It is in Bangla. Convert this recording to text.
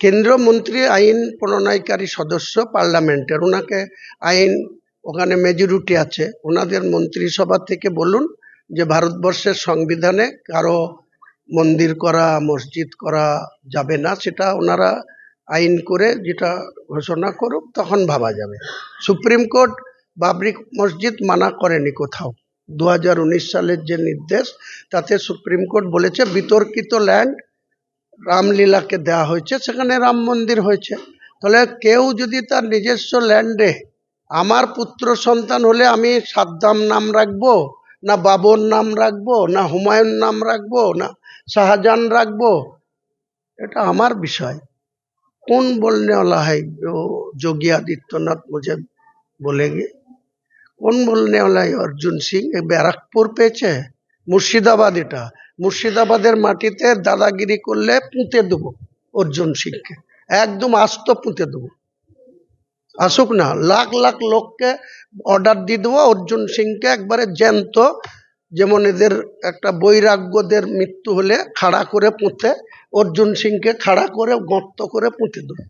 কেন্দ্রীয় মন্ত্রী আইন প্রণয়নকারী সদস্য পার্লামেন্টের, ওনাকে আইন ওখানে মেজরিটি আছে, ওনাদের মন্ত্রিসভা থেকে বলুন যে ভারতবর্ষের সংবিধানে কারো মন্দির করা মসজিদ করা যাবে না, সেটা ওনারা আইন করে যেটা ঘোষণা করুক, তখন ভাবা যাবে। সুপ্রিম কোর্ট বাবরি মসজিদ মানা করেনি কোথাও। 2019 সালের যে নির্দেশ, তাতে সুপ্রিম কোর্ট বলেছে বিতর্কিত ল্যান্ড রামলীলাকে দেওয়া হয়েছে, সেখানে রাম মন্দির হয়েছে। তাহলে কেউ যদি তার নিজস্ব ল্যান্ডে, আমার পুত্র সন্তান হলে আমি সাদ্দাম নাম রাখবো, না বাবর নাম রাখবো, না হুমায়ুন নাম রাখবো, না শাহজাহান রাখবো, এটা আমার বিষয়। कौन बोलने वाला है जो योगी आदित्यनाथ मुझे बोलेंगे? कौन बोलने वाला है? अर्जुन सिंह बैरकपुर पेয়েছে মুর্শিদাবাদ, এটা মুর্শিদাবাদের মাটিতে দাদাগিরি করলে পুঁতে দেবো অর্জুন সিংকে, একদম আস্ত পুঁতে দেবো। আসুক না, লাখ লাখ লোককে অর্ডার দিয়ে দেবো অর্জুন সিংকে একবারে জ্যান্ত, যেমন এদের একটা বৈরাগ্যদের মৃত্যু হলে খাড়া করে পুঁতে, অর্জুন সিংকে খাড়া করে গর্ত করে পুঁতে দেবো।